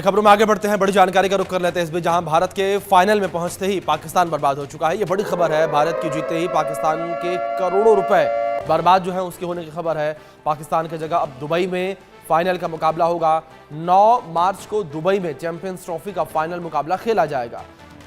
खबरों में आगे बढ़ते हैं, बड़ी जानकारी का रुख कर लेते हैं इस बीच, जहां भारत के फाइनल में पहुंचते ही पाकिस्तान बर्बाद हो चुका है। ये बड़ी खबर है, भारत की जीतते ही पाकिस्तान के करोड़ों रुपए बर्बाद जो है उसके होने की खबर है। पाकिस्तान की जगह अब दुबई में फाइनल का मुकाबला होगा। 9 मार्च को दुबई में चैंपियंस ट्रॉफी का फाइनल मुकाबला खेला जाएगा।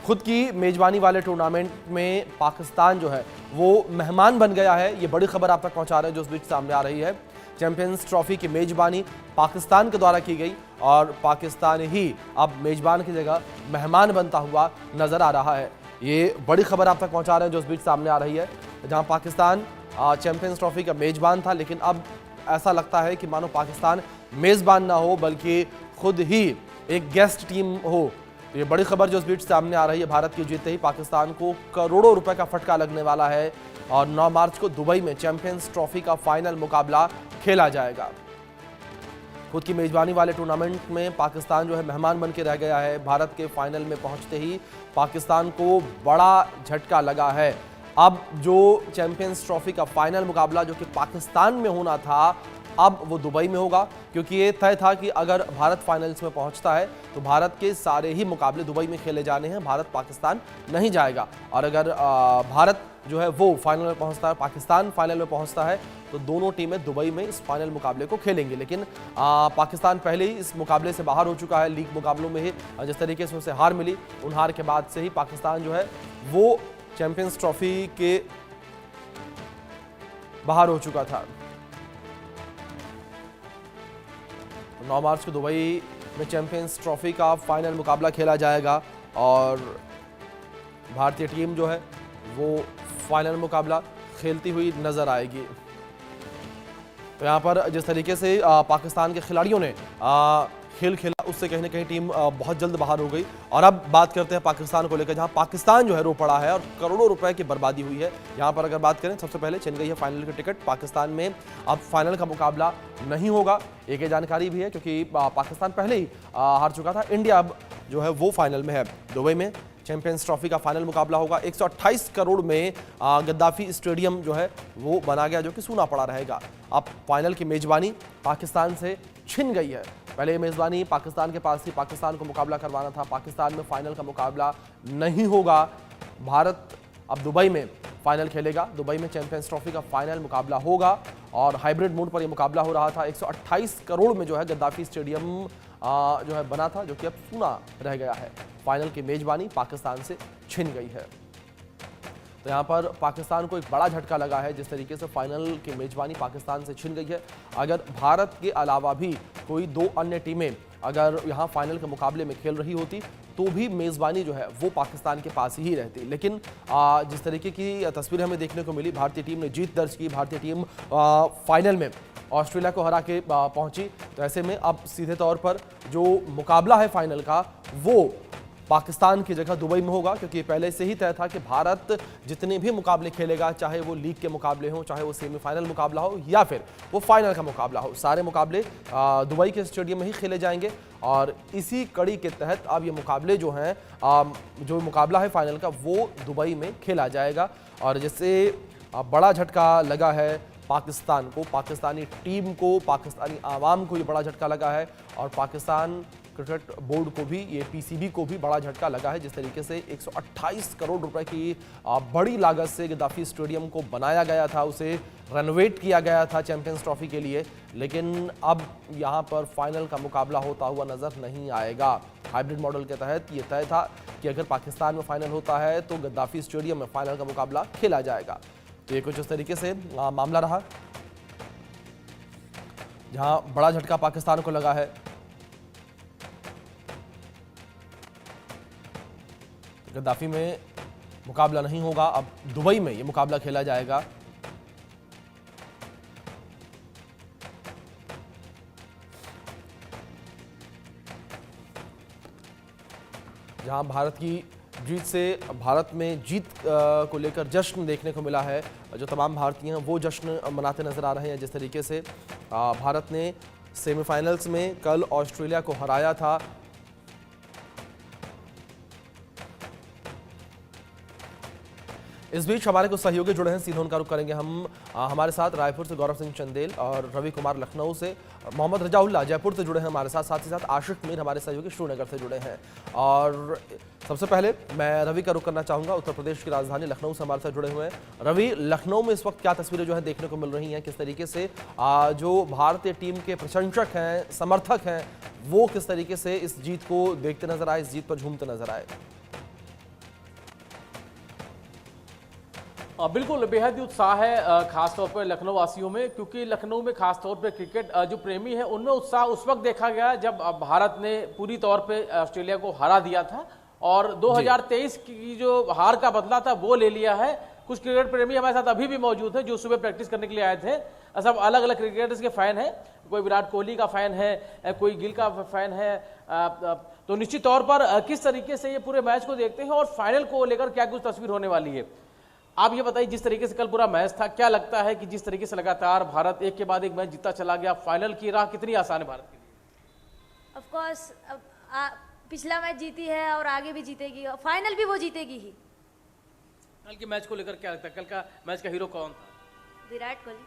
खुद की मेजबानी वाले टूर्नामेंट में पाकिस्तान जो है वो मेहमान बन गया है। ये बड़ी खबर आप तक पहुंचा रहे हैं जो इस बीच सामने आ रही है। चैंपियंस ट्रॉफी की मेजबानी पाकिस्तान के द्वारा की गई और पाकिस्तान ही अब मेजबान की जगह मेहमान बनता हुआ नजर आ रहा है। ये बड़ी खबर आप तक पहुंचा रहे हैं जो इस बीच सामने आ रही है, जहां पाकिस्तान चैंपियंस ट्रॉफी का मेजबान था, लेकिन अब ऐसा लगता है कि मानो पाकिस्तान मेजबान ना हो बल्कि खुद ही एक गेस्ट टीम हो। तो ये बड़ी खबर जो इस बीच सामने आ रही है, भारत की जीतते ही पाकिस्तान को करोड़ों रुपए का फटका लगने वाला है और 9 मार्च को दुबई में चैंपियंस ट्रॉफी का फाइनल मुकाबला खेला जाएगा। खुद की मेजबानी वाले टूर्नामेंट में पाकिस्तान जो है मेहमान बन के रह गया है। भारत के फाइनल में पहुंचते ही पाकिस्तान को बड़ा झटका लगा है। अब जो चैंपियंस ट्रॉफी का फाइनल मुकाबला जो कि पाकिस्तान में होना था, अब वो दुबई में होगा, क्योंकि ये तय था कि अगर भारत फाइनल्स में पहुंचता है तो भारत के सारे ही मुकाबले दुबई में खेले जाने हैं, भारत पाकिस्तान नहीं जाएगा। और अगर भारत जो है वो फाइनल में पहुंचता है, पाकिस्तान फाइनल में पहुंचता है, तो दोनों टीमें दुबई में इस फाइनल मुकाबले को खेलेंगी। लेकिन पाकिस्तान पहले ही इस मुकाबले से बाहर हो चुका है। लीग मुकाबलों में ही जिस तरीके से उसे हार मिली, उन हार के बाद से ही पाकिस्तान जो है वो चैंपियंस ट्रॉफी के बाहर हो चुका था। 9 मार्च को दुबई में चैंपियंस ट्रॉफी का फाइनल मुकाबला खेला जाएगा और भारतीय टीम जो है वो फाइनल मुकाबला खेलती हुई नजर आएगी। तो यहाँ पर जिस तरीके से पाकिस्तान के खिलाड़ियों ने खेल खेला, उससे कहीं ना कहीं टीम बहुत जल्द बाहर हो गई। और अब बात करते हैं पाकिस्तान को लेकर, जहां पाकिस्तान जो है रो पड़ा है और करोड़ों रुपए की बर्बादी हुई है। यहाँ पर अगर बात करें, सबसे पहले छिन गई है फाइनल की टिकट। पाकिस्तान में अब फाइनल का मुकाबला नहीं होगा। एक ये जानकारी भी है क्योंकि पाकिस्तान पहले ही हार चुका था। इंडिया अब जो है वो फाइनल में है। दुबई में चैंपियंस ट्रॉफी का फाइनल मुकाबला होगा। 128 करोड़ में गद्दाफी स्टेडियम जो है वो बना गया, जो कि सूना पड़ा रहेगा। अब फाइनल की मेजबानी पाकिस्तान से छिन गई है। पहले मेजबानी पाकिस्तान के पास थी, पाकिस्तान को मुकाबला करवाना था। पाकिस्तान में फाइनल का मुकाबला नहीं होगा। भारत अब दुबई में फाइनल खेलेगा। दुबई में चैंपियंस ट्रॉफी का फाइनल मुकाबला होगा और हाइब्रिड मोड पर यह मुकाबला हो रहा था। 128 करोड़ में जो है गद्दाफी स्टेडियम जो है बना था, जो कि अब सूना रह गया है। फाइनल की मेजबानी पाकिस्तान से छिन गई है। तो यहाँ पर पाकिस्तान को एक बड़ा झटका लगा है जिस तरीके से फाइनल की मेजबानी पाकिस्तान से छिन गई है। अगर भारत के अलावा भी कोई 2 अन्य टीमें अगर यहाँ फाइनल के मुकाबले में खेल रही होती तो भी मेज़बानी जो है वो पाकिस्तान के पास ही रहती। लेकिन जिस तरीके की तस्वीर हमें देखने को मिली, भारतीय टीम ने जीत दर्ज की। भारतीय टीम फाइनल में ऑस्ट्रेलिया को हरा के पहुंची। तो ऐसे में अब सीधे तौर पर जो मुकाबला है फाइनल का वो पाकिस्तान की जगह दुबई में होगा, क्योंकि पहले से ही तय था कि भारत जितने भी मुकाबले खेलेगा, चाहे वो लीग के मुकाबले हों, चाहे वो सेमीफाइनल मुकाबला हो या फिर वो फाइनल का मुकाबला हो, सारे मुकाबले दुबई के स्टेडियम में ही खेले जाएंगे। और इसी कड़ी के तहत अब ये मुकाबले जो हैं, जो मुकाबला है फाइनल का वो दुबई में खेला जाएगा। और जिससे बड़ा झटका लगा है पाकिस्तान को, पाकिस्तानी टीम को, पाकिस्तानी आवाम को ये बड़ा झटका लगा है। और पाकिस्तान क्रिकेट बोर्ड को भी, ये पीसीबी को भी बड़ा झटका लगा है। जिस तरीके से 128 करोड़ रुपए की बड़ी लागत से गद्दाफी स्टेडियम को बनाया गया था, उसे रेनोवेट किया गया था चैंपियंस ट्रॉफी के लिए, लेकिन अब यहाँ पर फाइनल का मुकाबला होता हुआ नजर नहीं आएगा। हाइब्रिड मॉडल के तहत ये तय था कि अगर पाकिस्तान में फाइनल होता है तो गद्दाफी स्टेडियम में फाइनल का मुकाबला खेला जाएगा। तो ये कुछ इस तरीके से मामला रहा, जहाँ बड़ा झटका पाकिस्तान को लगा है। गद्दाफी में मुकाबला नहीं होगा, अब दुबई में यह मुकाबला खेला जाएगा। जहां भारत की जीत से, भारत में जीत को लेकर जश्न देखने को मिला है। जो तमाम भारतीय हैं वो जश्न मनाते नजर आ रहे हैं। जिस तरीके से भारत ने सेमीफाइनल्स में कल ऑस्ट्रेलिया को हराया था। इस बीच हमारे कुछ सहयोगी जुड़े हैं, सीधे उनका रुख करेंगे हम। हमारे साथ रायपुर से गौरव सिंह चंदेल और रवि कुमार लखनऊ से, मोहम्मद रजाउल्ला जयपुर से जुड़े हैं हमारे साथ, साथ ही साथ आशिक मीर हमारे सहयोगी श्रीनगर से जुड़े हैं। और सबसे पहले मैं रवि का रुख करना चाहूंगा, उत्तर प्रदेश की राजधानी लखनऊ से हमारे साथ जुड़े हुए हैं। रवि, लखनऊ में इस वक्त क्या तस्वीरें जो है देखने को मिल रही हैं, किस तरीके से जो भारतीय टीम के प्रशंसक हैं, समर्थक हैं, वो किस तरीके से इस जीत को देखते नजर आए, इस जीत पर झूमते नजर आए? बिल्कुल बेहद ही उत्साह है खासतौर पर लखनऊ वासियों में, क्योंकि लखनऊ में खासतौर पर क्रिकेट जो प्रेमी है उनमें उत्साह उस वक्त देखा गया जब भारत ने पूरी तौर पे ऑस्ट्रेलिया को हरा दिया था और 2023 की जो हार का बदला था वो ले लिया है। कुछ क्रिकेट प्रेमी हमारे साथ अभी भी मौजूद हैं जो सुबह प्रैक्टिस करने के लिए आए थे। सब अलग अलग क्रिकेटर्स के फैन हैं, कोई विराट कोहली का फैन है, कोई गिल का फैन है। तो निश्चित तौर पर किस तरीके से ये पूरे मैच को देखते हैं और फाइनल को लेकर क्या कुछ तस्वीर होने वाली है, आप ये बताइए। जिस तरीके से कल पूरा मैच था, क्या लगता है कि जिस तरीके से लगातार भारत एक के बाद एक मैच जीतता चला गया, फाइनल की राह कितनी आसान है भारत के लिए? ऑफ कोर्स पिछला मैच जीती है और आगे भी जीतेगी और फाइनल भी वो जीतेगी ही। कल के मैच को लेकर क्या लगता है, कल का मैच का हीरो कौन था? विराट कोहली।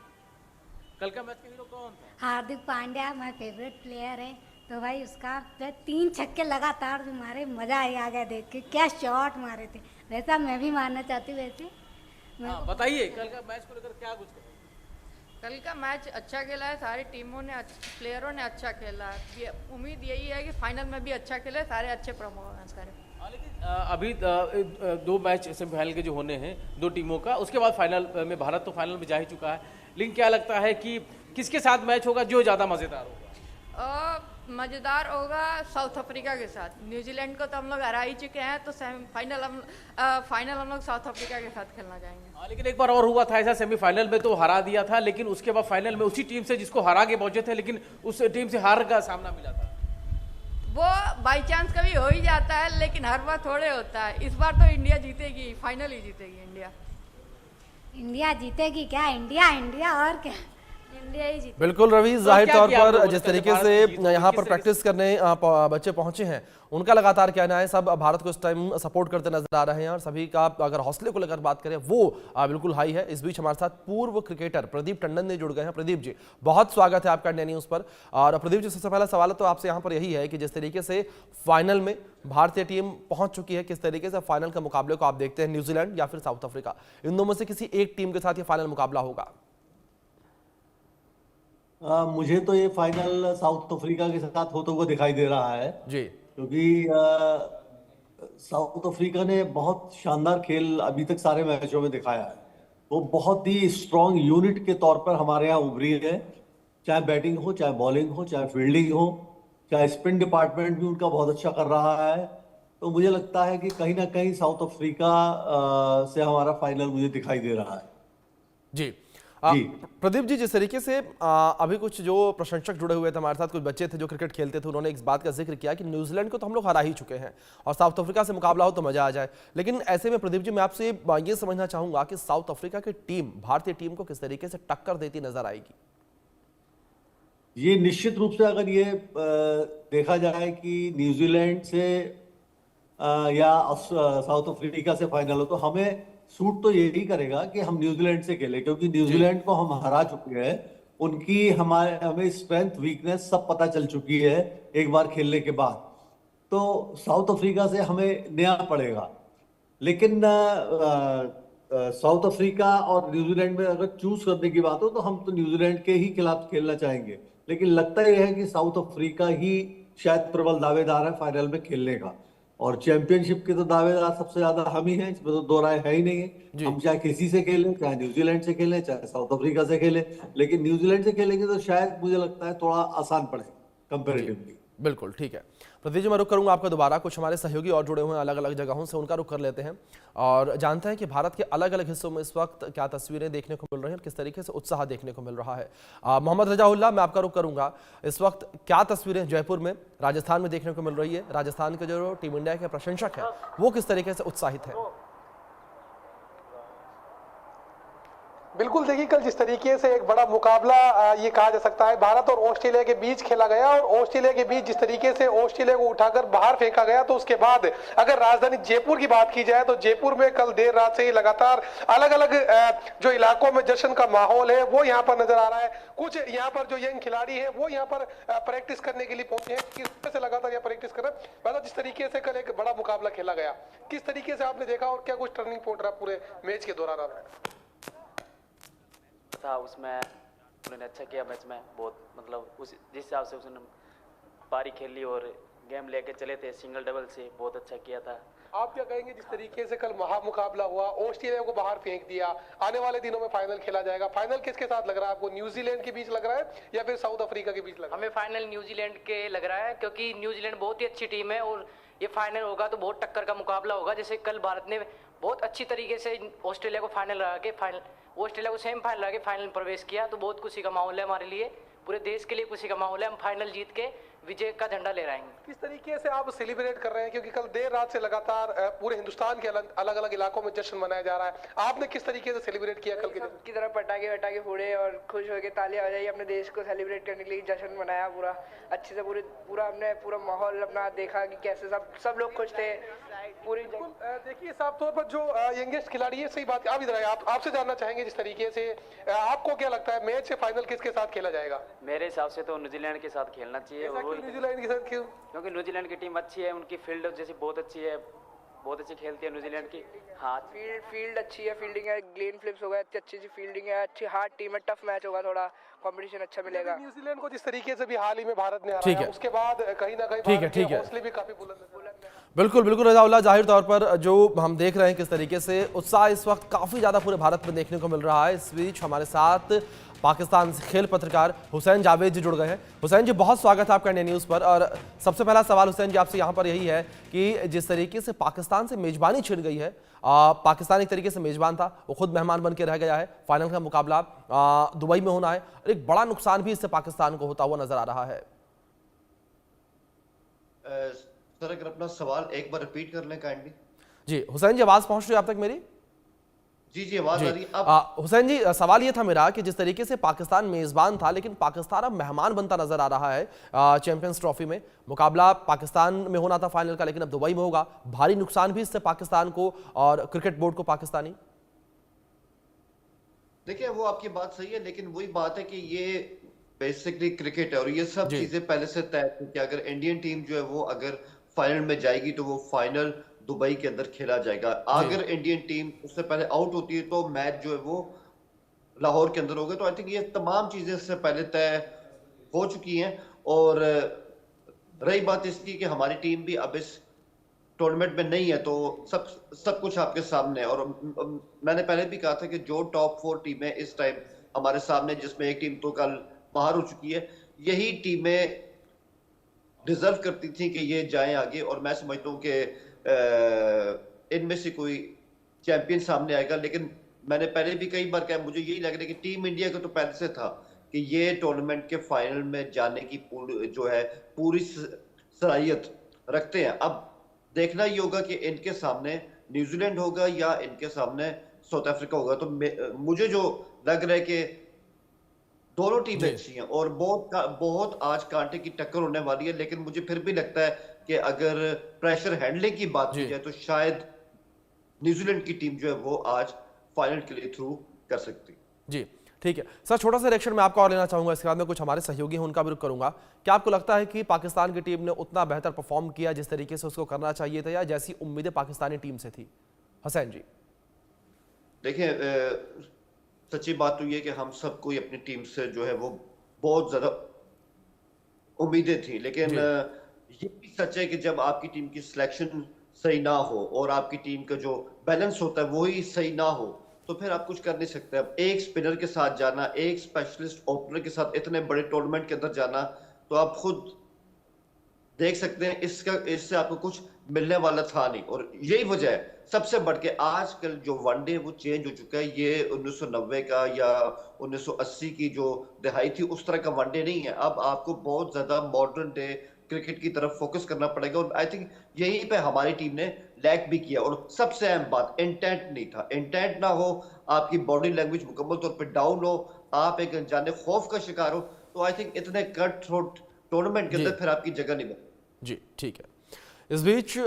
कल का मैच का हीरो कौन था? Hardik Pandya my favourite player है, तो भाई उसका 3 छक्के लगातार जो मारे, मजा आ गया देख के, क्या शॉट मारे थे। वैसा मैं भी मारना चाहती हूँ वैसे। बताइए कल का मैच को लेकर क्या कुछ? कल का मैच अच्छा खेला है, सारी टीमों ने, प्लेयरों ने अच्छा खेला है। उम्मीद यही है कि फाइनल में भी अच्छा खेले, सारे अच्छे परफॉर्मेंस करें। लेकिन अभी 2 मैच सेमीफाइनल के जो होने हैं 2 टीमों का, उसके बाद फाइनल में भारत तो फाइनल में जा ही चुका है, लेकिन क्या लगता है कि किसके साथ मैच होगा जो ज़्यादा मज़ेदार होगा? मज़ेदार होगा साउथ अफ्रीका के साथ। न्यूजीलैंड को तो हम लोग हरा ही चुके हैं, तो फाइनल हम लोग साउथ अफ्रीका के साथ खेलना चाहेंगे। लेकिन एक बार और हुआ था ऐसा, सेमीफाइनल में तो हरा दिया था, लेकिन उसके बाद फाइनल में उसी टीम से जिसको हरा के पहुंचे थे, लेकिन उस टीम से हार का सामना मिला था। वो बाई चांस कभी हो ही जाता है, लेकिन हर बार थोड़े होता है। इस बार तो इंडिया जीतेगी, फाइनल ही जीतेगी इंडिया जीतेगी। क्या इंडिया और क्या, इंडिया ही जीती। बिल्कुल रवि, जाहिर तौर पर जिस तरीके से यहाँ पर किस प्रैक्टिस करने बच्चे पहुंचे हैं, उनका लगातार कहना है सब भारत को इस टाइम सपोर्ट करते नजर आ रहे हैं और सभी का अगर हौसले को लेकर बात करें वो बिल्कुल हाई है। इस बीच हमारे साथ पूर्व क्रिकेटर प्रदीप टंडन ने जुड़ गए हैं। प्रदीप जी, बहुत स्वागत है आपका इंडिया न्यूज पर। और प्रदीप जी, सबसे पहला सवाल तो आपसे यहाँ पर यही है कि जिस तरीके से फाइनल में भारतीय टीम पहुंच चुकी है, किस तरीके से फाइनल के मुकाबले को आप देखते हैं, न्यूजीलैंड या फिर साउथ अफ्रीका, इन दोनों में से किसी एक टीम के साथ ये फाइनल मुकाबला होगा? मुझे तो ये फाइनल साउथ अफ्रीका के साथ होते हुए दिखाई दे रहा है जी, क्योंकि साउथ अफ्रीका ने बहुत शानदार खेल अभी तक सारे मैचों में दिखाया है। वो बहुत ही स्ट्रांग यूनिट के तौर पर हमारे यहाँ उभरी है, चाहे बैटिंग हो, चाहे बॉलिंग हो, चाहे फील्डिंग हो, चाहे स्पिन डिपार्टमेंट भी उनका बहुत अच्छा कर रहा है। तो मुझे लगता है कि कहीं ना कहीं साउथ अफ्रीका से हमारा फाइनल मुझे दिखाई दे रहा है। जी प्रदीप जी, जिस तरीके से अभी कुछ जो प्रशंसक जुड़े हुए थे हमारे साथ, कुछ बच्चे थे जो क्रिकेट खेलते थे, उन्होंने इस बात का जिक्र किया कि न्यूजीलैंड को तो हम लोग हरा ही चुके हैं और साउथ अफ्रीका से मुकाबला हो तो मजा आ जाए। लेकिन ऐसे में प्रदीप जी, मैं आपसे ये समझना चाहूंगा कि साउथ अफ्रीका की टीम भारतीय टीम को किस तरीके से टक्कर देती नजर आएगी? ये निश्चित रूप से अगर ये देखा जाए कि न्यूजीलैंड से या साउथ अफ्रीका से फाइनल हो, तो हमें सूट तो यही करेगा कि हम न्यूजीलैंड से खेलें, क्योंकि न्यूजीलैंड को हम हरा चुके हैं। उनकी हमें स्ट्रेंथ वीकनेस सब पता चल चुकी है एक बार खेलने के बाद। तो साउथ अफ्रीका से हमें नया पड़ेगा। लेकिन साउथ अफ्रीका और न्यूजीलैंड में अगर चूज करने की बात हो तो हम तो न्यूजीलैंड के ही खिलाफ खेलना चाहेंगे। लेकिन लगता यह है कि साउथ अफ्रीका ही शायद प्रबल दावेदार है फाइनल में खेलने का, और चैंपियनशिप के तो दावेदार सबसे ज्यादा हम ही हैं, इसमें तो दो राय है ही नहीं है। हम चाहे किसी से खेलें, चाहे न्यूजीलैंड से खेलें, चाहे साउथ अफ्रीका से खेलें, लेकिन न्यूजीलैंड से खेलेंगे तो शायद मुझे लगता है थोड़ा आसान पड़े कंपैरेटिवली। बिल्कुल ठीक है प्रदीप जी, मैं रुक करूंगा आपका दोबारा। कुछ हमारे सहयोगी और जुड़े हुए हैं अलग अलग जगहों से, उनका रुख कर लेते हैं और जानते हैं कि भारत के अलग अलग हिस्सों में इस वक्त क्या तस्वीरें देखने को मिल रही हैं और किस तरीके से उत्साह देखने को मिल रहा है। मोहम्मद रजाउल्ला, मैं आपका रुख करूंगा। इस वक्त क्या तस्वीरें जयपुर में, राजस्थान में देखने को मिल रही है? राजस्थान के जो टीम इंडिया के प्रशंसक हैं वो किस तरीके से उत्साहित है? बिल्कुल, देखिए कल जिस तरीके से एक बड़ा मुकाबला ये कहा जा सकता है भारत और ऑस्ट्रेलिया के बीच खेला गया, और ऑस्ट्रेलिया के बीच जिस तरीके से ऑस्ट्रेलिया को उठाकर बाहर फेंका गया, तो उसके बाद अगर राजधानी जयपुर की बात की जाए तो जयपुर में कल देर रात से ही लगातार अलग अलग जो इलाकों में जश्न का माहौल है वो यहाँ पर नजर आ रहा है। कुछ यहाँ पर जो यंग खिलाड़ी है वो यहाँ पर प्रैक्टिस करने के लिए पहुंचे हैं, किस तरह से लगातार यहाँ प्रैक्टिस कर रहे हैं। मतलब जिस तरीके से कल एक बड़ा मुकाबला खेला गया, किस तरीके से आपने देखा और क्या कुछ टर्निंग पॉइंट रहा पूरे मैच के दौरान आपने? था उसमें उन्होंने अच्छा किया मैच में, बहुत मतलब उस जिस हिसाब से उसने पारी खेली और गेम लेके चले थे सिंगल डबल से, बहुत अच्छा किया था। आप क्या कहेंगे जिस तरीके से कल महामुकाबला हुआ, ऑस्ट्रेलिया को बाहर फेंक दिया, आने वाले दिनों में फाइनल खेला जाएगा, फाइनल किसके साथ लग रहा है आपको? न्यूजीलैंड के बीच लग रहा है या फिर साउथ अफ्रीका के बीच लग रहा है? हमें फाइनल न्यूजीलैंड के लग रहा है, क्योंकि न्यूजीलैंड बहुत ही अच्छी टीम है और ये फाइनल होगा तो बहुत टक्कर का मुकाबला होगा। जैसे कल भारत ने बहुत अच्छी तरीके से ऑस्ट्रेलिया को ऑस्ट्रेलिया को सेमीफाइनल लगा के फाइनल में प्रवेश किया, तो बहुत खुशी का माहौल है हमारे लिए, पूरे देश के लिए खुशी का माहौल है। हम फाइनल जीत के विजय का झंडा ले रहेंगे। किस तरीके से आप सेलिब्रेट कर रहे हैं, क्योंकि कल देर रात से लगातार पूरे हिंदुस्तान के अलग अलग इलाकों में जश्न मनाया जा रहा है, आपने किस तरीके से सेलिब्रेट किया कल के दिन? की तरह पटाखे फोड़े और खुश होकर तालियां बजाई, अपने देश को सेलिब्रेट करने के लिए जश्न मनाया पूरा अच्छे से। पूरा हमने पूरा माहौल अपना देखा कि कैसे सब लोग खुश थे पूरी। देखिए साफ तौर पर जो यंगेस्ट खिलाड़ी है, सही बात आप इधर आए, आपसे जानना चाहेंगे जिस तरीके से आपको क्या लगता है मैच से फाइनल किसके साथ खेला जाएगा? मेरे हिसाब से तो न्यूजीलैंड के साथ खेलना चाहिए। न्यूजीलैंड के साथ क्यों? क्योंकि न्यूजीलैंड की टीम अच्छी है, उनकी फील्ड जैसे बहुत अच्छी है, बहुत अच्छी खेलती है न्यूजीलैंड की। हाँ, फील्ड अच्छी है, फील्डिंग है, ग्लेन फिलिप्स हो गया, अच्छी फील्डिंग है, अच्छी हार्ड टीम है, टफ मैच होगा, थोड़ा कंपटीशन अच्छा मिलेगा। न्यूजीलैंड को जिस तरीके से भी हाल ही में भारत ने ठीक हराया, है, उसके बाद कहीं ना कहीं ठीक है हौसले भी काफी बुलंद है। बिल्कुल बिल्कुल रजाउल्लाह, जाहिर तौर पर जो हम देख रहे हैं किस तरीके से उत्साह इस वक्त काफ़ी ज़्यादा पूरे भारत में देखने को मिल रहा है। इस बीच हमारे साथ पाकिस्तान से खेल पत्रकार हुसैन जावेद जी जुड़ गए हैं। हुसैन जी, बहुत स्वागत है आपका इंडिया न्यूज़ पर। और सबसे पहला सवाल हुसैन जी आपसे यहाँ पर यही है कि जिस तरीके से पाकिस्तान से मेजबानी छिन गई है, पाकिस्तान एक तरीके से मेजबान था, वो खुद मेहमान बन के रह गया है, फाइनल का मुकाबला दुबई में होना है, और एक बड़ा नुकसान भी इससे पाकिस्तान को होता हुआ नजर आ रहा है। सर अगर अपना सवाल एक बार रिपीट कर लें काइंडली। जी हुसैन जी, आवाज पहुंच रही है आप तक मेरी? जी आवाज आ रही है। हुसैन जी, सवाल ये था मेरा कि जिस तरीके से पाकिस्तान मेजबान था, लेकिन पाकिस्तान अब मेहमान बनता नजर आ रहा है चैंपियंस ट्रॉफी में। मुकाबला पाकिस्तान में होना था फाइनल का, लेकिन अब दुबई में होगा। भारी नुकसान भी इससे पाकिस्तान को और क्रिकेट बोर्ड को पाकिस्तानी। देखिए वो आपकी बात सही है, लेकिन वही बात है कि ये बेसिकली क्रिकेट है और ये सब चीजें पहले से तय थी कि अगर इंडियन टीम जो है वो अगर फाइनल में जाएगी तो वो फाइनल दुबई के अंदर खेला जाएगा। अगर इंडियन टीम उससे पहले आउट होती है तो मैच जो है वो लाहौर के अंदर होगा। तो आई थिंक ये तमाम चीजें इससे पहले तय हो चुकी हैं। और रही बात इसकी कि हमारी टीम भी अब इस टूर्नामेंट में नहीं है, तो सब कुछ आपके सामने है। और मैंने पहले भी कहा था कि जो टॉप 4 टीमें इस टाइम हमारे सामने, जिसमें एक टीम तो कल बाहर हो चुकी है, यही टीमें डिजर्व करती थी कि ये जाएं आगे। और मैं समझता हूँ कि इनमें से कोई चैंपियन सामने आएगा। लेकिन मैंने पहले भी कई बार कहा, मुझे यही लग रहा है कि टीम इंडिया को तो पहले से था कि ये टूर्नामेंट के फाइनल में जाने की पूरी सलाहियत रखते हैं। अब देखना ही होगा कि इनके सामने न्यूजीलैंड होगा या इनके सामने साउथ अफ्रीका होगा। तो मुझे जो लग रहा है कि दोनों टीमें अच्छी हैं और बहुत आज कांटे की टक्कर होने वाली है। लेकिन मुझे फिर भी लगता है कि अगर प्रेशर हैंडलिंग की बात की जाए तो शायद न्यूजीलैंड की टीम जो है वो आज फाइनल के लिए थ्रू कर सकती। जी ठीक है सर, छोटा सा रिएक्शन मैं आपका और लेना चाहूंगा, इसके बाद में कुछ हमारे सहयोगी हैं उनका भी रुख करूंगा। क्या आपको लगता है कि पाकिस्तान की टीम ने उतना बेहतर परफॉर्म किया जिस तरीके से उसको करना चाहिए था, या जैसी उम्मीदें पाकिस्तानी टीम से थी? हुसैन जी देखिए, सच्ची बात तो ये कि हम सबको अपनी टीम से जो है वो बहुत ज्यादा उम्मीदें थी। लेकिन ये भी सच है कि जब आपकी टीम की सिलेक्शन सही ना हो और आपकी टीम का जो बैलेंस होता है वो ही सही ना हो तो फिर आप कुछ कर नहीं सकते। अब एक स्पिनर के साथ जाना, एक स्पेशलिस्ट ओपनर के साथ इतने बड़े टूर्नामेंट के अंदर जाना, तो आप खुद देख सकते हैं इससे आपको कुछ मिलने वाला था नहीं। और यही वजह है सबसे बढ़ के आजकल जो वनडे वो चेंज हो चुका है। ये 1990 का या 1980 की जो दहाई थी उस तरह का वनडे नहीं है। अब आपको बहुत ज्यादा मॉडर्न डे क्रिकेट की तरफ फोकस करना पड़ेगा। और आई थिंक यहीं पे हमारी टीम ने लैक भी किया। और सबसे अहम बात, इंटेंट नहीं था। इंटेंट ना हो, आपकी बॉडी लैंग्वेज मुकम्मल तौर पे डाउन हो, आप एक अनजाने खौफ का शिकार हो, तो आई थिंक इतने कट थ्रोट टूर्नामेंट के अंदर फिर आपकी जगह नहीं बनती। जी ठीक है। इस बीच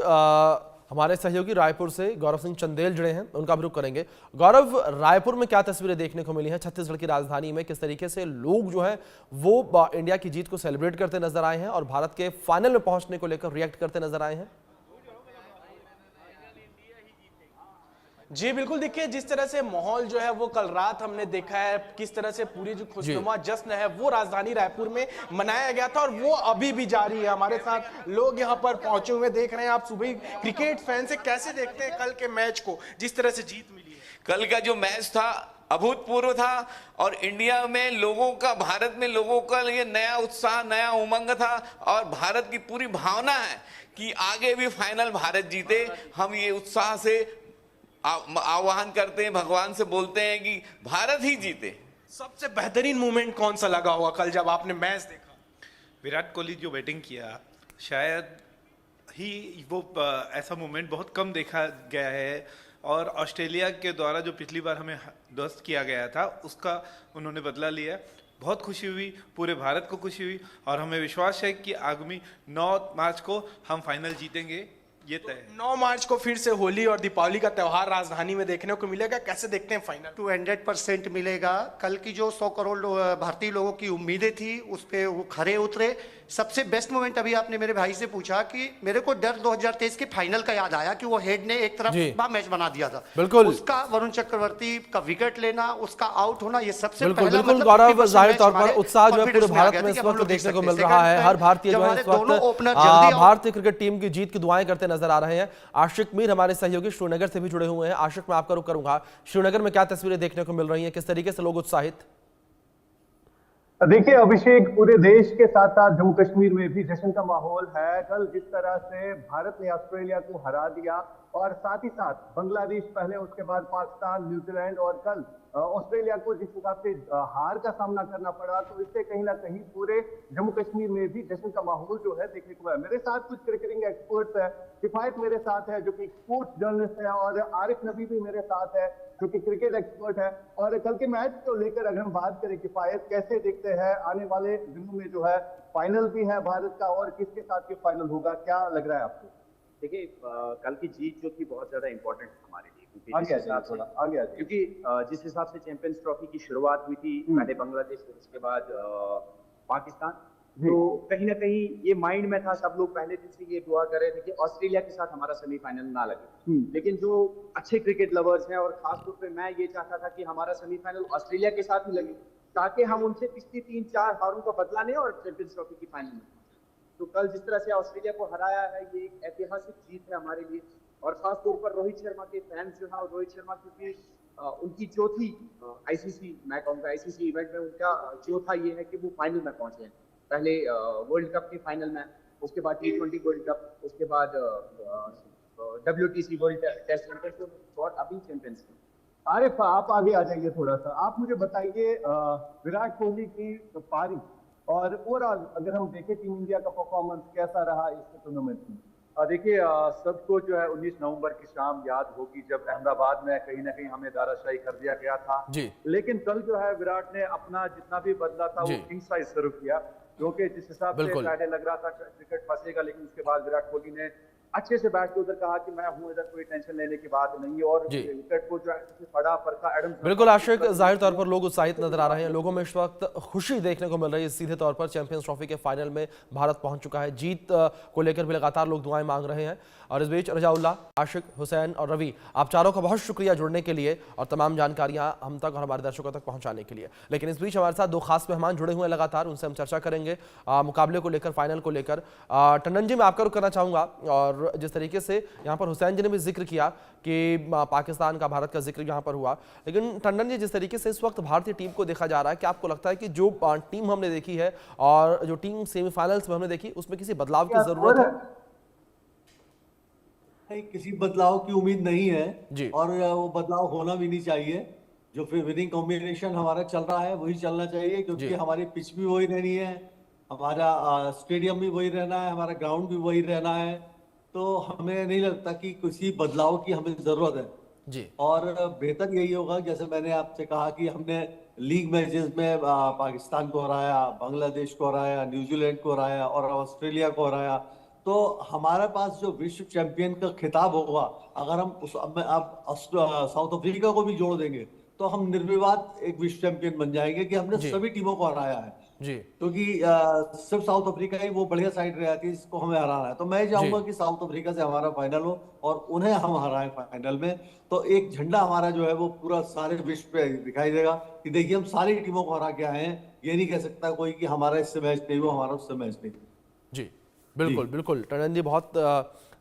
हमारे सहयोगी रायपुर से गौरव सिंह चंदेल जुड़े हैं, उनका भी रुख करेंगे। गौरव, रायपुर में क्या तस्वीरें देखने को मिली हैं? छत्तीसगढ़ की राजधानी में किस तरीके से लोग जो है वो इंडिया की जीत को सेलिब्रेट करते नजर आए हैं और भारत के फाइनल में पहुंचने को लेकर रिएक्ट करते नजर आए हैं? जी बिल्कुल, देखिए जिस तरह से माहौल जो है वो कल रात हमने देखा है, किस तरह से पूरी जो खुशनुमा जश्न है वो राजधानी रायपुर में मनाया गया था और वो अभी भी जारी है। हमारे साथ लोग यहाँ पर पहुंचे हुए देख रहे हैं। आप सुबह क्रिकेट फैन से कैसे देखते हैं कल के मैच को, जिस तरह से जीत मिली है? कल का जो मैच था अभूतपूर्व था और इंडिया में लोगों का, भारत में लोगों का ये नया उत्साह, नया उमंग था और भारत की पूरी भावना है कि आगे भी फाइनल भारत जीते। हम ये उत्साह से आह्वान करते हैं, भगवान से बोलते हैं कि भारत ही जीते। सबसे बेहतरीन मोमेंट कौन सा लगा होगा कल जब आपने मैच देखा? विराट कोहली जो बैटिंग किया, शायद ही वो ऐसा मोमेंट बहुत कम देखा गया है। और ऑस्ट्रेलिया के द्वारा जो पिछली बार हमें ध्वस्त किया गया था उसका उन्होंने बदला लिया। बहुत खुशी हुई, पूरे भारत को खुशी हुई और हमें विश्वास है कि आगामी 9 मार्च को हम फाइनल जीतेंगे, ये तय है। 9 मार्च को फिर से होली और दीपावली का त्योहार राजधानी में देखने को मिलेगा, कैसे देखते हैं फाइनल? 200% मिलेगा। कल की जो 100 करोड़ भारतीय लोगों की उम्मीदें थी उस पे वो खरे उतरे। सबसे बेस्ट मोमेंट अभी आपने मेरे भाई से पूछा कि मेरे को डर 2023 के फाइनल का याद आया कि वो हेड ने एक तरफ मैच बना दिया था। बिल्कुल, उसका वरुण चक्रवर्ती का विकेट लेना, उसका आउट होना, ये सबसे बिल्कुल बिल्कुल गौरव, जाहिर तौर पर उत्साह जो है पूरे भारत में इस वक्त देखने को मिल रहा है। हर भारतीय जो है इस वक्त भारतीय क्रिकेट टीम की जीत की दुआएं करते नजर आ रहे हैं। आशिक मीर हमारे सहयोगी श्रीनगर से भी जुड़े हुए हैं। आशिक, मैं आपका रुख करूंगा, श्रीनगर में क्या तस्वीरें देखने को मिल रही हैं, किस तरीके से लोग उत्साहित? देखिए अभिषेक, पूरे देश के साथ साथ जम्मू कश्मीर में भी जश्न का माहौल है। कल जिस तरह से भारत ने ऑस्ट्रेलिया को हरा दिया और साथ ही साथ बांग्लादेश पहले, उसके बाद पाकिस्तान, न्यूजीलैंड और कल ऑस्ट्रेलिया को जिस हिसाब से हार का सामना करना पड़ा, तो इससे कहीं ना कहीं पूरे जम्मू कश्मीर में भी जश्न का माहौल जो है देखने को मिला। मेरे साथ कुछ क्रिकेटिंग एक्सपर्ट्स है, किफायत मेरे साथ है जो कि स्पोर्ट्स जर्नलिस्ट है और आरिफ नबी भी मेरे साथ है जो कि क्रिकेट एक्सपर्ट है। और कल के मैच को लेकर अगर हम बात करें, किफायत कैसे देखते हैं आने वाले दिनों में जो है फाइनल भी है भारत का और किसके साथ ये फाइनल होगा, क्या लग रहा है आपको? देखिए कल की जीत जो थी बहुत ज्यादा इंपॉर्टेंट है हमारे लिए, क्योंकि जिस हिसाब से चैंपियंस ट्रॉफी की शुरुआत हुई थी, पहले बांग्लादेश फिर उसके बाद पाकिस्तान, तो कहीं ना कहीं ये माइंड में था, सब लोग पहले दिन से ये दुआ कर रहे थे कि ऑस्ट्रेलिया के साथ हमारा सेमीफाइनल ना लगे। लेकिन जो अच्छे क्रिकेट लवर्स हैं और खासतौर पे मैं ये चाहता था कि हमारा सेमीफाइनल ऑस्ट्रेलिया के साथ ही लगे, ताकि हम उनसे पिछली 3-4 हारों का बदला लें और चैंपियंस ट्रॉफी की फाइनल में। तो कल जिस तरह से ऑस्ट्रेलिया को हराया है, ये एक ऐतिहासिक जीत है हमारे लिए। और खास तौर पर रोहित शर्मा के फैंस जो है, और रोहित शर्मा क्योंकि उनकी चौथी आईसीसी, मैं कहूँगा आईसीसी इवेंट में उनका चौथा ये है कि वो फाइनल में पहुंचे हैं। पहले वर्ल्ड कप के फाइनल में, उसके बाद T20 वर्ल्ड कप, उसके बाद WTC वर्ल्ड टेस्ट चैंपियनशिप और अभी चैंपियंस। आरिफ, आप आगे आ जाइए थोड़ा सा। आप मुझे बताइए विराट कोहली की पारी और ओवरऑल अगर हम देखें टीम इंडिया का परफॉर्मेंस कैसा रहा इस टूर्नामेंट में? देखिए सबको जो है 19 नवंबर की शाम याद होगी जब अहमदाबाद में कहीं ना कहीं हमें दाराशाही कर दिया गया था जी। लेकिन कल जो है विराट ने अपना जितना भी बदला था वो किंग साइज सर्व किया, क्योंकि जिस हिसाब से पहले लग रहा था क्रिकेट फंसेगा, लेकिन उसके बाद विराट कोहली ने अच्छे से बैठ के उधर कहा कि मैं हूं इधर, कोई टेंशन लेने की बात नहीं है और विकेट को जो है पड़ा परखा एडम्स। बिल्कुल आशिक, जाहिर तौर पर लोग उत्साहित नजर आ रहे हैं, लोगों में इस वक्त खुशी देखने को मिल रही है। सीधे तौर पर चैंपियंस ट्रॉफी के फाइनल में भारत पहुंच चुका है, जीत को लेकर भी लगातार लोग दुआएं मांग रहे हैं। और इस बीच रजाउल्लाह, आशिक, हुसैन और रवि, आप चारों का बहुत शुक्रिया जुड़ने के लिए और तमाम जानकारियां हम तक और हमारे दर्शकों तक पहुंचाने के लिए। लेकिन इस बीच हमारे साथ दो खास मेहमान जुड़े हुए हैं लगातार, उनसे हम चर्चा करेंगे मुकाबले को लेकर, फाइनल को लेकर। टंडन जी, मैं आपका रुख करना चाहूंगा, और जिस तरीके से यहाँ पर हुसैन जी ने भी जिक्र किया कि पाकिस्तान का, भारत का जिक्र यहाँ पर हुआ, लेकिन टंडन जी जिस तरीके से इस वक्त भारतीय टीम को देखा जा रहा है, क्या आपको लगता है कि जो टीम हमने देखी है और जो टीम सेमीफाइनल्स में हमने देखी, उसमें किसी बदलाव की जरूरत है? नहीं, किसी बदलाव की उम्मीद नहीं है जी। और वो बदलाव होना भी नहीं चाहिए। जो फिर विनिंग कॉम्बिनेशन हमारा चल रहा है वही चलना चाहिए, क्योंकि हमारी पिच भी वही रहनी है, हमारा स्टेडियम भी वही रहना है, हमारा ग्राउंड भी वही रहना है, तो हमें नहीं लगता कि किसी बदलाव की हमें जरूरत है जी। और बेहतर यही होगा, जैसे मैंने आपसे कहा कि हमने लीग मैचेस में पाकिस्तान को हराया, बांग्लादेश को हराया, न्यूजीलैंड को हराया और ऑस्ट्रेलिया को हराया, तो हमारे पास जो विश्व चैंपियन का खिताब होगा, अगर हम उस अब साउथ अफ्रीका को भी जोड़ देंगे तो हम निर्विवाद एक विश्व चैंपियन बन जाएंगे कि हमने सभी टीमों को हराया है जी। क्योंकि सिर्फ साउथ अफ्रीका ही वो बढ़िया साइड रहती है जिसको हमें हराना है। तो मैं चाहूंगा कि साउथ अफ्रीका से हमारा फाइनल हो और उन्हें हम हराएं फाइनल में, तो एक झंडा हमारा जो है वो पूरा सारे विश्व पे दिखाई देगा कि देखिए हम सारी टीमों को हरा के आए हैं। ये नहीं कह सकता कोई कि हमारा इससे मैच नहीं हुआ, हमारा उससे मैच नहीं। जी बिल्कुल बिल्कुल टंडन जी, बहुत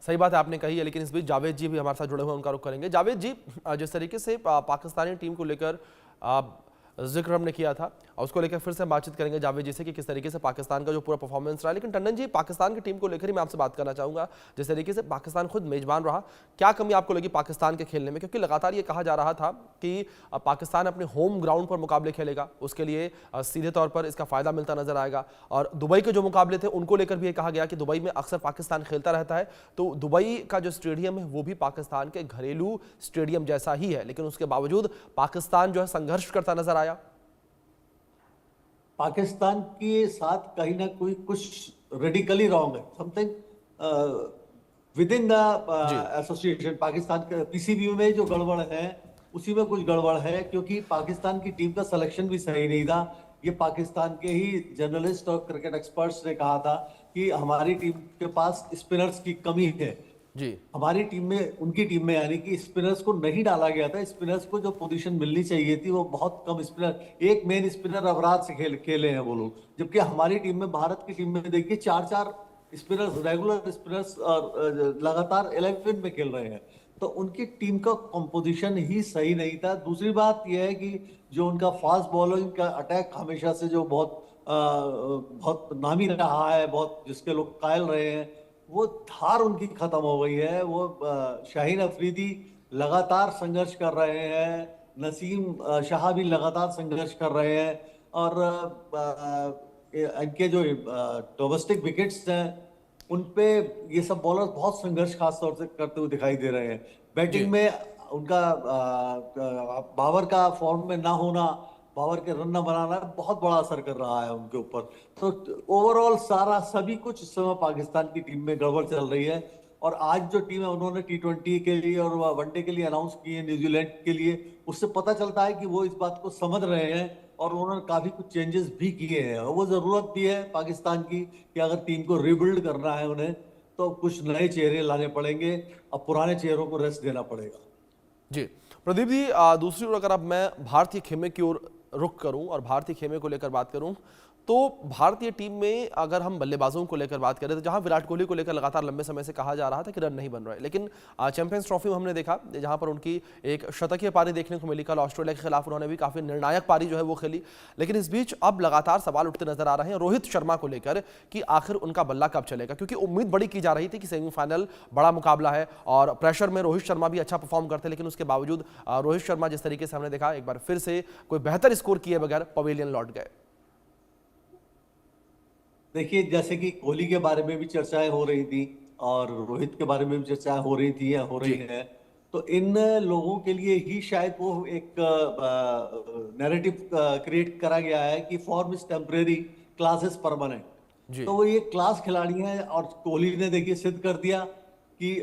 सही बात आपने कही है। लेकिन इस बीच जावेद जी भी हमारे साथ जुड़े हुए हैं, उनका रुख करेंगे। जावेद जी, जिस तरीके से पाकिस्तानी टीम को लेकर जिक्र हमने किया था और उसको लेकर फिर से बातचीत करेंगे जावेद जी से कि किस तरीके से पाकिस्तान का जो पूरा परफॉर्मेंस रहा। लेकिन टंडन जी, पाकिस्तान की टीम को लेकर ही मैं आपसे बात करना चाहूंगा। जिस तरीके से पाकिस्तान खुद मेजबान रहा, क्या कमी आपको लगी पाकिस्तान के खेलने में? क्योंकि लगातार ये कहा जा रहा था कि पाकिस्तान अपने होम ग्राउंड पर मुकाबले खेलेगा, उसके लिए सीधे तौर पर इसका फायदा मिलता नजर आएगा। और दुबई के जो मुकाबले थे उनको लेकर भी ये कहा गया कि दुबई में अक्सर पाकिस्तान खेलता रहता है, तो दुबई का जो स्टेडियम है वो भी पाकिस्तान के घरेलू स्टेडियम जैसा ही है, लेकिन उसके बावजूद पाकिस्तान जो है संघर्ष करता नजर आया। पाकिस्तान के साथ कहीं ना कोई कुछ रेडिकली रॉन्ग है, something with in the association. Pakistan के पीसीबी में जो गड़बड़ है उसी में कुछ गड़बड़ है, क्योंकि पाकिस्तान की टीम का सिलेक्शन भी सही नहीं था। ये पाकिस्तान के ही जर्नलिस्ट और क्रिकेट एक्सपर्ट्स ने कहा था कि हमारी टीम के पास स्पिनर्स की कमी है जी। हमारी टीम में, उनकी टीम में यानी कि स्पिनर्स को नहीं डाला गया था। स्पिनर्स को जो पोजीशन मिलनी चाहिए थी वो बहुत कम स्पिनर, एक मेन स्पिनर अवराज से खेले हैं वो लोग, जबकि हमारी टीम में, भारत की टीम में देखिए 4-4 स्पिनर्स, रेगुलर स्पिनर्स और लगातार 11 में खेल रहे हैं। तो उनकी टीम का कंपोजिशन ही सही नहीं था। दूसरी बात यह है कि जो उनका फास्ट बॉलिंग का अटैक हमेशा से जो बहुत नामी रहा है, बहुत जिसके लोग कायल रहे हैं, वो धार उनकी खत्म हो गई है। वो शाहीन अफरीदी लगातार संघर्ष कर रहे हैं, नसीम शाह भी लगातार संघर्ष कर रहे हैं, और इनके जो डोमेस्टिक विकेट्स हैं उन पे ये सब बॉलर बहुत संघर्ष खास तौर से करते हुए दिखाई दे रहे हैं। बैटिंग में उनका बाबर का फॉर्म में ना होना, बाबर के रन न बनाना बहुत बड़ा असर कर रहा है उनके ऊपर। तो ओवरऑल सभी कुछ इस समय पाकिस्तान की टीम में गड़बड़ चल रही है। और आज जो टीम है उन्होंने T20 के लिए और वनडे के लिए अनाउंस की है न्यूजीलैंड के लिए, उससे पता चलता है कि वो इस बात को समझ रहे हैं और उन्होंने काफी कुछ चेंजेस भी किए हैं। वो जरूरत भी है पाकिस्तान की कि अगर टीम को रिबिल्ड करना है उन्हें, तो कुछ नए चेहरे लाने पड़ेंगे, अब पुराने चेहरों को रेस्ट देना पड़ेगा। जी प्रदीप जी, दूसरी ओर अगर अब मैं भारतीय खेमे की ओर रुख करूं और भारतीय खेमे को लेकर बात करूं, तो भारतीय टीम में अगर हम बल्लेबाजों को लेकर बात करें तो जहां विराट कोहली को लेकर लगातार लंबे समय से कहा जा रहा था कि रन नहीं बन रहे, लेकिन चैंपियंस ट्रॉफी में हमने देखा जहां पर उनकी एक शतकीय पारी देखने को मिली। कल ऑस्ट्रेलिया के खिलाफ उन्होंने भी काफी निर्णायक पारी जो है वो खेली। लेकिन इस बीच अब लगातार सवाल उठते नजर आ रहे हैं रोहित शर्मा को लेकर कि आखिर उनका बल्ला कब चलेगा, क्योंकि उम्मीद बड़ी की जा रही थी कि सेमीफाइनल बड़ा मुकाबला है और प्रेशर में रोहित शर्मा भी अच्छा परफॉर्म करते, लेकिन उसके बावजूद रोहित शर्मा जिस तरीके से हमने देखा एक बार फिर से कोई बेहतर स्कोर किए बगैर पवेलियन लौट गए। देखिए, जैसे कि कोहली के बारे में भी चर्चाएं हो रही थी और रोहित के बारे में भी चर्चाएं हो रही थी या हो रही है, तो इन लोगों के लिए ही शायद वो एक नैरेटिव क्रिएट करा गया है कि form is temporary, class is permanent. तो वो ये क्लास खिलाड़ी हैं और कोहली ने देखिए सिद्ध कर दिया कि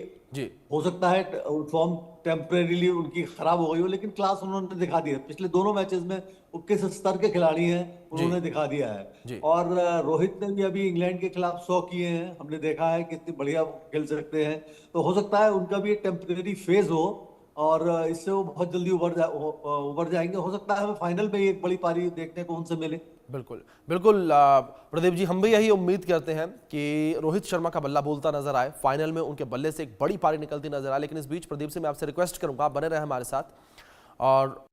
हो सकता है फॉर्म टेम्परेरीली उनकी खराब हो गई हो, लेकिन क्लास उन्होंने दिखा दिया। पिछले दोनों मैचेस में वो किस स्तर के खिलाड़ी हैं उन्होंने दिखा दिया है। और रोहित ने भी अभी इंग्लैंड के खिलाफ 100 किए हैं, हमने देखा है कितनी बढ़िया खेल सकते हैं। तो हो सकता है उनका भी एक टेम्परेरी फेज हो और इससे वो बहुत जल्दी उभर जाएंगे। हो सकता है हमें फाइनल में एक बड़ी पारी देखने को उनसे मिले। बिल्कुल बिल्कुल प्रदीप जी, हम भी यही उम्मीद करते हैं कि रोहित शर्मा का बल्ला बोलता नजर आए, फाइनल में उनके बल्ले से एक बड़ी पारी निकलती नजर आए। लेकिन इस बीच प्रदीप से मैं आपसे रिक्वेस्ट करूंगा आप बने रहे हमारे साथ और